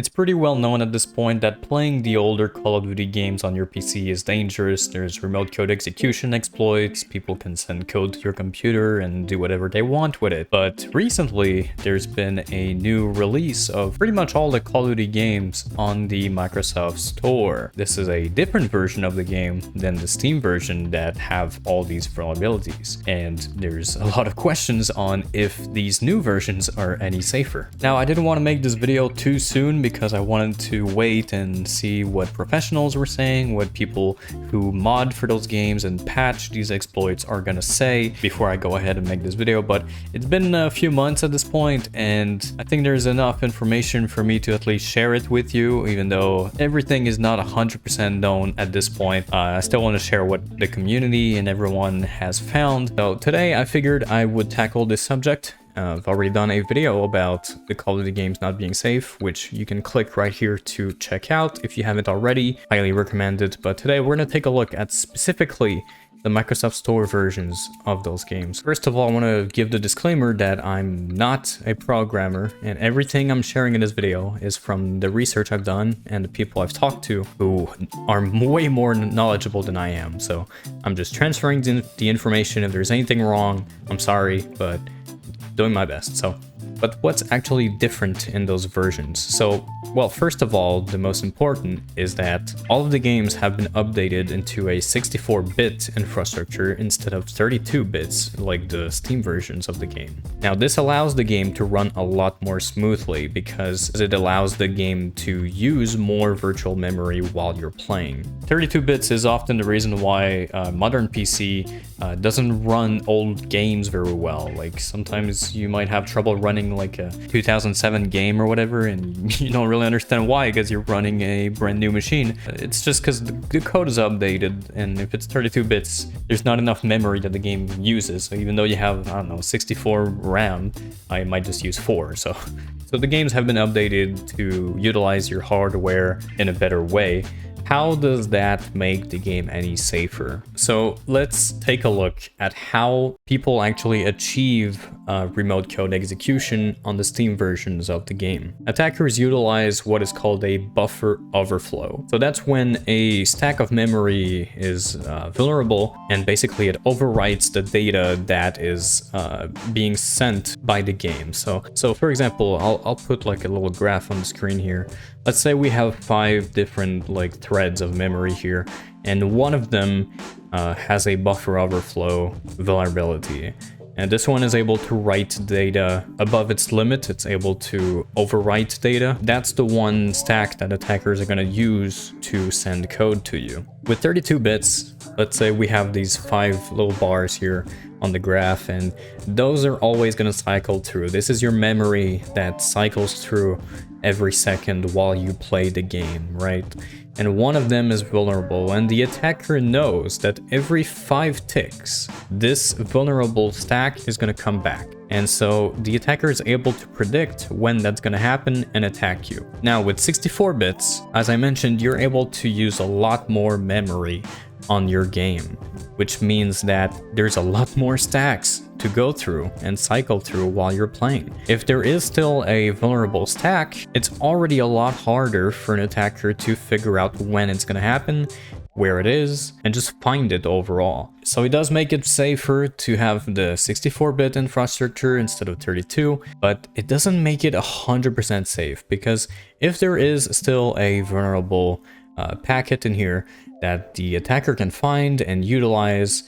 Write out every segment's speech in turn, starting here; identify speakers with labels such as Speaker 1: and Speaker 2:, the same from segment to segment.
Speaker 1: It's pretty well known at this point that playing the older Call of Duty games on your PC is dangerous. There's remote code execution exploits, people can send code to your computer and do whatever they want with it. But recently, there's been a new release of pretty much all the Call of Duty games on the Microsoft Store. This is a different version of the game than the Steam version that have all these vulnerabilities. And there's a lot of questions on if these new versions are any safer. Now, I didn't want to make this video too soon because I wanted to wait and see what professionals were saying, what people who mod for those games and patch these exploits are gonna say before I go ahead and make this video. But it's been a few months at this point, and I think there's enough information for me to at least share it with you, even though everything is not 100% known at this point. I still want to share what the community and everyone has found. So today I figured I would tackle this subject. I've already done a video about the Call of Duty games not being safe, which you can click right here to check out if you haven't already. Highly recommend it. But today we're going to take a look at specifically the Microsoft Store versions of those games. First of all, I want to give the disclaimer that I'm not a programmer, and everything I'm sharing in this video is from the research I've done and the people I've talked to who are way more knowledgeable than I am. So I'm just transferring the information. If there's anything wrong, I'm sorry, but doing my best. But what's actually different in those versions? So, well, first of all, the most important is that all of the games have been updated into a 64-bit infrastructure instead of 32 bits like the Steam versions of the game. Now, this allows the game to run a lot more smoothly because it allows the game to use more virtual memory while you're playing. 32 bits is often the reason why modern PC doesn't run old games very well. Like sometimes you might have trouble running like a 2007 game or whatever, and you don't really understand why because you're running a brand new machine. It's just because the code is updated, and if it's 32 bits, there's not enough memory that the game uses. So even though you have, I don't know, 64 RAM, I might just use 4. So the games have been updated to utilize your hardware in a better way. How does that make the game any safer? So let's take a look at how people actually achieve remote code execution on the Steam versions of the game. Attackers utilize what is called a buffer overflow. So that's when a stack of memory is vulnerable, and basically it overwrites the data that is being sent by the game. So for example, I'll put like a little graph on the screen here. Let's say we have 5 different like threads of memory here, and one of them has a buffer overflow vulnerability. And this one is able to write data above its limit. It's able to overwrite data. That's the one stack that attackers are going to use to send code to you. With 32 bits, let's say we have these 5 little bars here on the graph, and those are always going to cycle through. This is your memory that cycles through every second while you play the game, right? And one of them is vulnerable, and the attacker knows that every 5 ticks, this vulnerable stack is going to come back. And so the attacker is able to predict when that's going to happen and attack you. Now with 64 bits, as I mentioned, you're able to use a lot more memory on your game, which means that there's a lot more stacks to go through and cycle through while you're playing. If there is still a vulnerable stack, it's already a lot harder for an attacker to figure out when it's going to happen, where it is, and just find it overall. So it does make it safer to have the 64-bit infrastructure instead of 32, but it doesn't make it 100% safe, because if there is still a vulnerable packet in here that the attacker can find and utilize,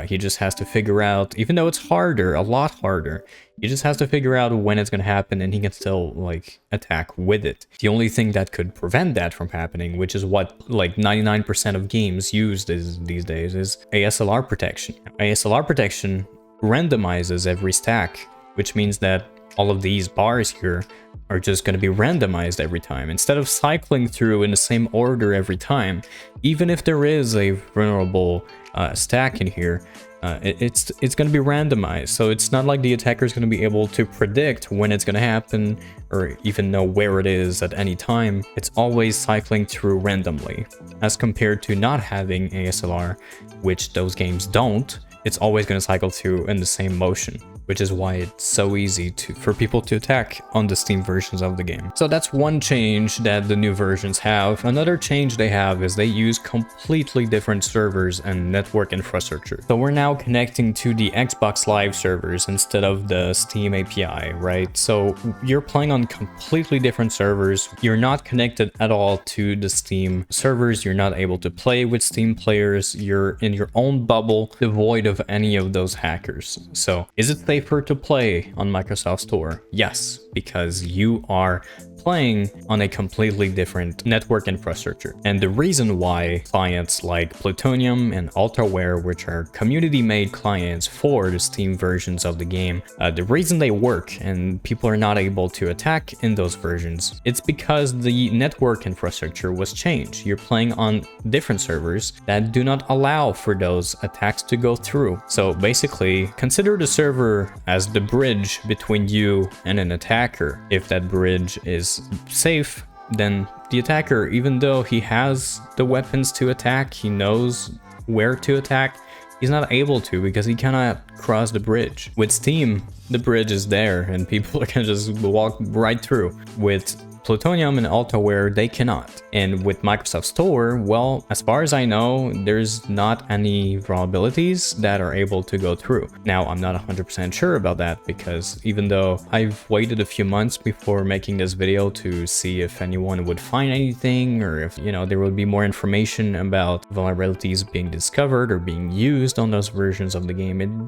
Speaker 1: he just has to figure out, even though it's harder, a lot harder, he just has to figure out when it's going to happen, and he can still like attack with it. The only thing that could prevent that from happening, which is what like 99% of games use these days, is ASLR protection. ASLR protection randomizes every stack, which means that all of these bars here are just going to be randomized every time. Instead of cycling through in the same order every time, even if there is a vulnerable stack in here, it's going to be randomized. So it's not like the attacker is going to be able to predict when it's going to happen or even know where it is at any time. It's always cycling through randomly, as compared to not having ASLR, which those games don't. It's always going to cycle through in the same motion. which is why it's so easy for people to attack on the Steam versions of the game. So that's one change that the new versions have. Another change they have is they use completely different servers and network infrastructure. So we're now connecting to the Xbox Live servers instead of the Steam API, right? So you're playing on completely different servers. You're not connected at all to the Steam servers. You're not able to play with Steam players. You're in your own bubble, devoid of any of those hackers. So is it safer to play on Microsoft Store? Yes, because you are playing on a completely different network infrastructure. And the reason why clients like Plutonium and Ultraware, which are community-made clients for the Steam versions of the game, the reason they work and people are not able to attack in those versions, it's because the network infrastructure was changed. You're playing on different servers that do not allow for those attacks to go through. So basically, consider the server as the bridge between you and an attacker. If that bridge is safe, then the attacker, even though he has the weapons to attack, he knows where to attack, he's not able to because he cannot cross the bridge. With Steam, the bridge is there and people can just walk right through. With Plutonium and Ultraware, they cannot. And with Microsoft Store, well, as far as I know, there's not any vulnerabilities that are able to go through. Now, I'm not 100% sure about that because even though I've waited a few months before making this video to see if anyone would find anything or if, you know, there would be more information about vulnerabilities being discovered or being used on those versions of the game, it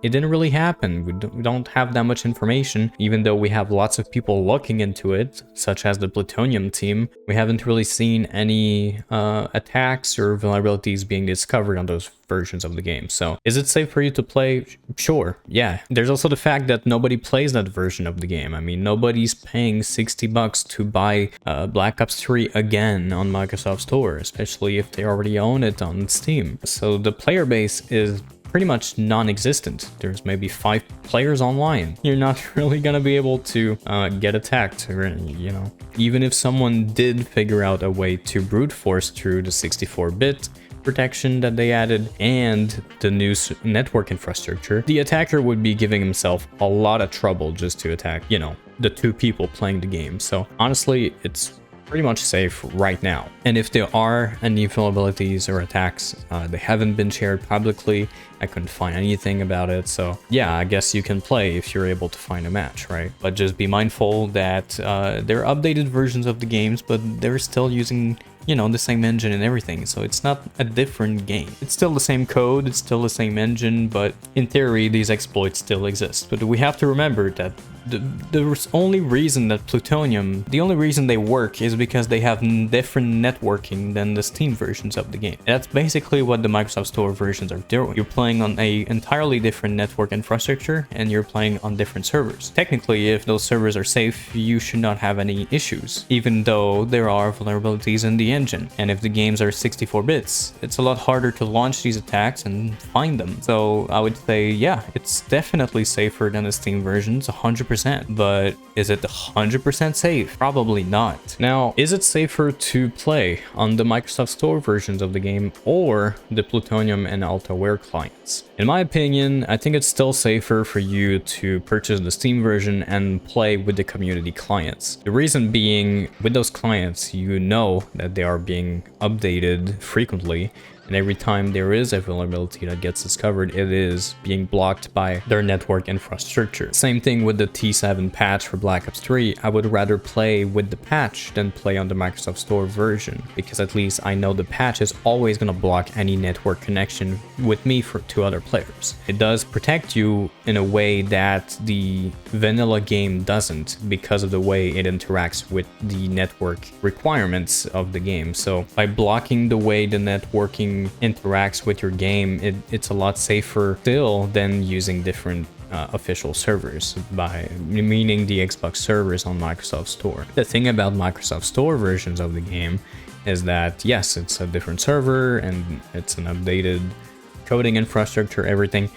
Speaker 1: didn't really happen. We don't have that much information, even though we have lots of people looking into it, such as the Plutonium team. We haven't really seen any attacks or vulnerabilities being discovered on those versions of the game. So is it safe for you to play? Sure, yeah. There's also the fact that nobody plays that version of the game. I mean, nobody's paying $60 to buy Black Ops 3 again on Microsoft Store, especially if they already own it on Steam. So the player base is pretty much non-existent. There's maybe 5 players online. You're not really gonna be able to get attacked, or, you know, even if someone did figure out a way to brute force through the 64-bit protection that they added and the new network infrastructure, the attacker would be giving himself a lot of trouble just to attack, you know, the 2 people playing the game. So honestly, it's pretty much safe right now. And if there are any vulnerabilities or attacks, they haven't been shared publicly. I couldn't find anything about it. So yeah, I guess you can play if you're able to find a match, right? But just be mindful that they're updated versions of the games, but they're still using, you know, the same engine and everything. So it's not a different game. It's still the same code, it's still the same engine, but in theory, these exploits still exist. But we have to remember that the only reason that Plutonium, the only reason they work is because they have different networking than the Steam versions of the game. That's basically what the Microsoft Store versions are doing. You're playing on a entirely different network infrastructure and you're playing on different servers. Technically, if those servers are safe, you should not have any issues, even though there are vulnerabilities in the engine. And if the games are 64 bits, it's a lot harder to launch these attacks and find them. So I would say, yeah, it's definitely safer than the Steam versions, 100%. But is it 100% safe? Probably not. Now, is it safer to play on the Microsoft Store versions of the game or the Plutonium and Ultraware clients? In my opinion, I think it's still safer for you to purchase the Steam version and play with the community clients. The reason being, with those clients, you know that they are being updated frequently, and every time there is a vulnerability that gets discovered, it is being blocked by their network infrastructure. Same thing with the T7 patch for Black Ops 3. I would rather play with the patch than play on the Microsoft Store version, because at least I know the patch is always going to block any network connection with me to other players. It does protect you in a way that the vanilla game doesn't, because of the way it interacts with the network requirements of the game. So by blocking the way the networking interacts with your game, it's a lot safer still than using different official servers, by meaning the Xbox servers on Microsoft Store. The thing about Microsoft Store versions of the game is that yes, it's a different server and it's an updated coding infrastructure, everything.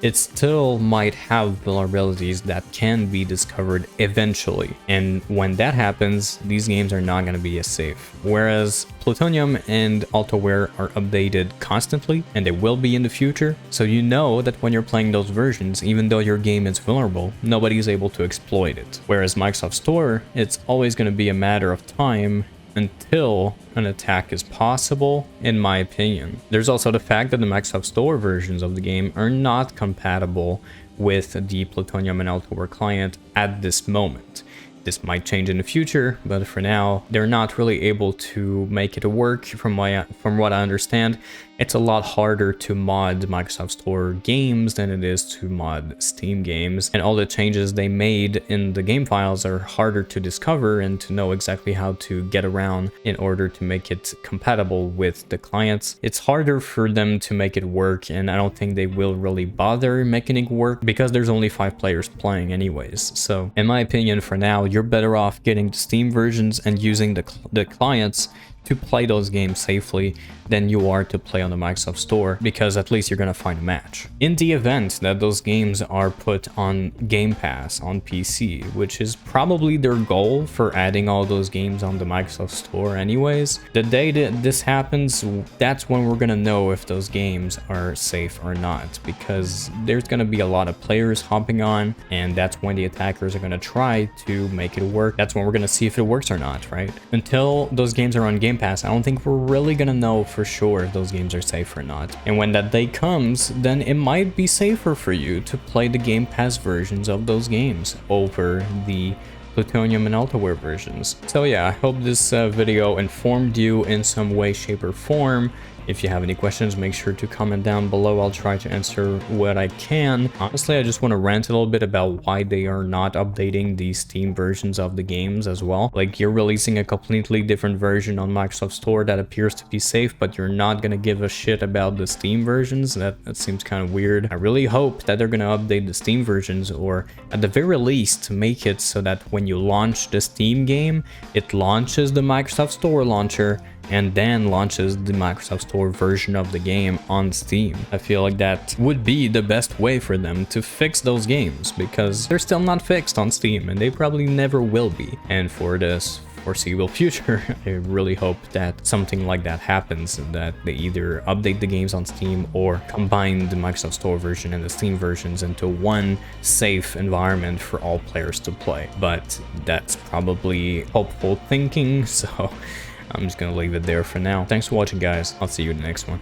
Speaker 1: it still might have vulnerabilities that can be discovered eventually. And when that happens, these games are not going to be as safe. Whereas Plutonium and Altaware are updated constantly, and they will be in the future. So you know that when you're playing those versions, even though your game is vulnerable, nobody is able to exploit it. Whereas Microsoft Store, it's always going to be a matter of time until an attack is possible, in my opinion. There's also the fact that the Microsoft Store versions of the game are not compatible with the Plutonium and Altaware client at this moment. This might change in the future, but for now, they're not really able to make it work. From what I understand, it's a lot harder to mod Microsoft Store games than it is to mod Steam games, and all the changes they made in the game files are harder to discover and to know exactly how to get around in order to make it compatible with the clients. It's harder for them to make it work, and I don't think they will really bother making it work because there's only 5 players playing anyways. So in my opinion, for now, you're better off getting the Steam versions and using the clients to play those games safely than you are to play on the Microsoft Store, because at least you're gonna find a match. In the event that those games are put on Game Pass on PC, which is probably their goal for adding all those games on the Microsoft Store anyways, the day that this happens, that's when we're gonna know if those games are safe or not, because there's gonna be a lot of players hopping on, and that's when the attackers are gonna try to make it work. That's when we're gonna see if it works or not, right? Until those games are on Game Pass, I don't think we're really gonna know for sure if those games are safe or not. And when that day comes, then it might be safer for you to play the Game Pass versions of those games over the Plutonium and Altaware versions. So yeah, I hope this video informed you in some way, shape, or form. If you have any questions, make sure to comment down below. I'll try to answer what I can. Honestly, I just want to rant a little bit about why they are not updating the Steam versions of the games as well. Like, you're releasing a completely different version on Microsoft Store that appears to be safe, but you're not going to give a shit about the Steam versions. That seems kind of weird. I really hope that they're going to update the Steam versions, or at the very least make it so that when you launch the Steam game, it launches the Microsoft Store launcher and then launches the Microsoft Store version of the game on Steam. I feel like that would be the best way for them to fix those games, because they're still not fixed on Steam and they probably never will be. And for this foreseeable future, I really hope that something like that happens, that they either update the games on Steam or combine the Microsoft Store version and the Steam versions into one safe environment for all players to play. But that's probably hopeful thinking, so I'm just gonna leave it there for now. Thanks for watching, guys. I'll see you in the next one.